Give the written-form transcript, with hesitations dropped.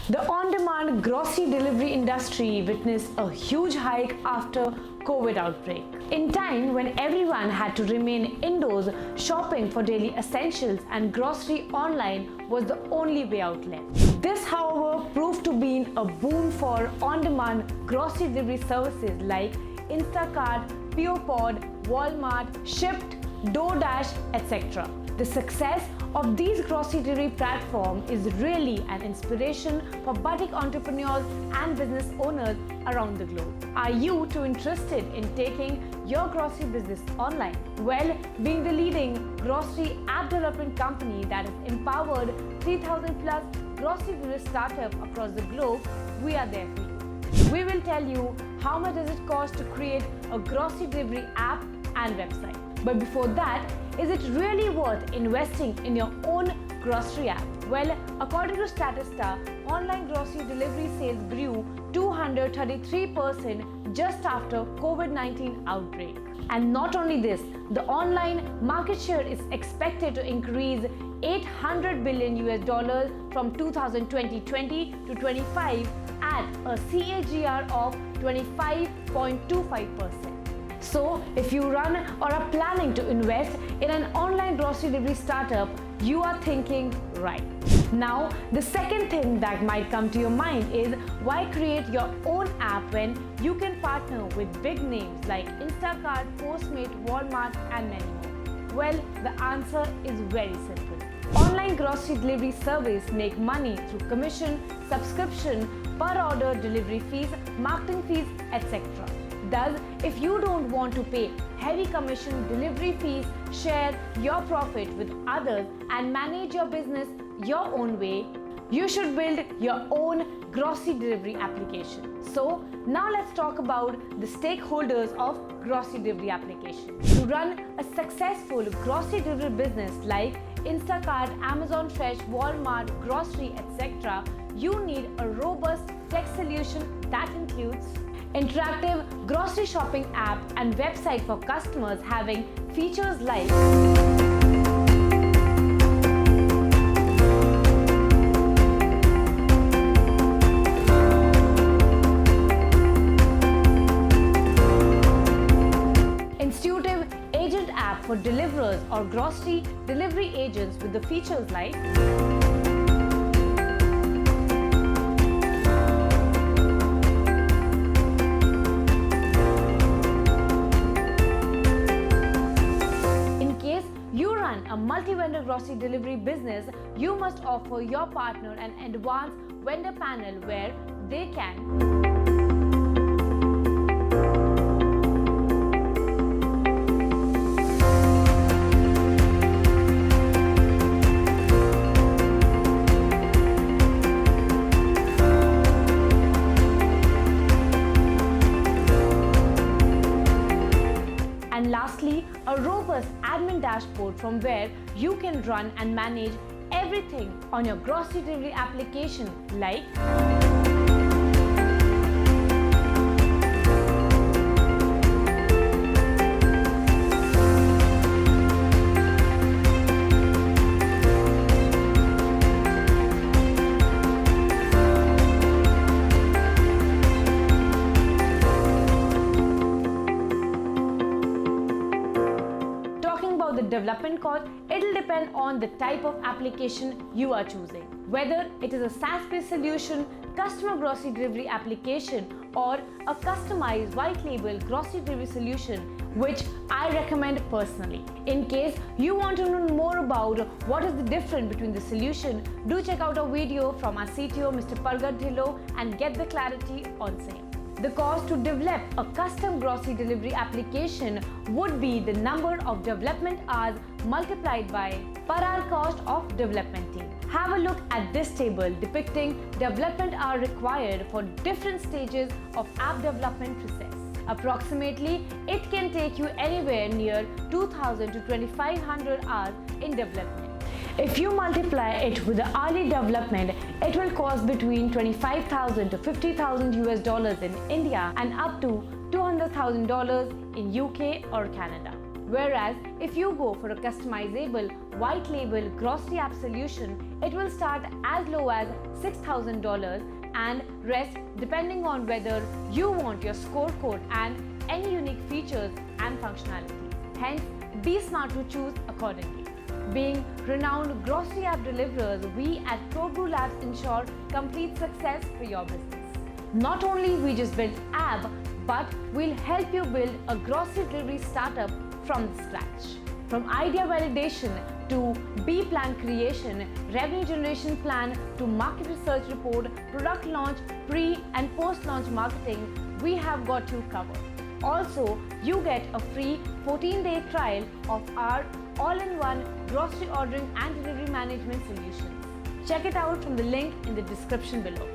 The on-demand grocery delivery industry witnessed a huge hike after COVID outbreak. In time when everyone had to remain indoors, shopping for daily essentials and grocery online was the only way out left. This, however, proved to be a boon for on-demand grocery delivery services like Instacart, PurePod, Walmart, Shipt, DoorDash, etc. The success of these grocery delivery platforms is really an inspiration for budding entrepreneurs and business owners around the globe. Are you too interested in taking your grocery business online? Well, being the leading grocery app development company that has empowered 3,000 plus grocery delivery startups across the globe, we are there for you. We will tell you how much does it cost to create a grocery delivery app and website. But before that, is it really worth investing in your own grocery app? Well, according to Statista, online grocery delivery sales grew 233% just after COVID-19 outbreak. And not only this, the online market share is expected to increase $800 billion from 2020 to 25 at a CAGR of 25.25%. So, if you run or are planning to invest in an online grocery delivery startup, you are thinking right. Now, the second thing that might come to your mind is why create your own app when you can partner with big names like Instacart, Postmates, Walmart, and many more? Well, the answer is very simple. Online grocery delivery service make money through commission, subscription, per order delivery fees, marketing fees, etc. Thus, if you don't want to pay heavy commission delivery fees, share your profit with others and manage your business your own way, you should build your own grocery delivery application. So, now let's talk about the stakeholders of grocery delivery application. To run a successful grocery delivery business like Instacart, Amazon Fresh, Walmart, grocery, etc., you need a robust tech solution that includes interactive grocery shopping app and website for customers having features like intuitive agent app for deliverers or grocery delivery agents with the features like a multi-vendor grocery delivery business, you must offer your partner an advanced vendor panel where they can and lastly, a robust admin dashboard from where you can run and manage everything on your grocery delivery application like the development cost, it'll depend on the type of application you are choosing. Whether it is a SaaS-based solution, customer grocery delivery application, or a customized white label grocery delivery solution, which I recommend personally. In case you want to know more about what is the difference between the solution, do check out a video from our CTO, Mr. Pargat Dhillon, and get the clarity on same. The cost to develop a custom grocery delivery application would be the number of development hours multiplied by per hour cost of development team. Have a look at this table depicting development hour required for different stages of app development process. Approximately, it can take you anywhere near 2,000 to 2,500 hours in development. If you multiply it with the hourly development, it will cost between $25,000 to $50,000 in India and up to $200,000 in UK or Canada. Whereas if you go for a customizable white label grocery app solution, it will start as low as $6,000 and rest depending on whether you want your scorecode and any unique features and functionalities. Hence, be smart to choose accordingly. Being renowned grocery app deliverers, we at Brew Labs ensure complete success for your business. Not only we just build app, but we'll help you build a grocery delivery startup from the scratch. From idea validation to B plan creation, revenue generation plan to market research report, product launch, pre and post-launch marketing, we have got you covered. Also, you get a free 14-day trial of our all-in-one grocery ordering and delivery management solutions. Check it out from the link in the description below.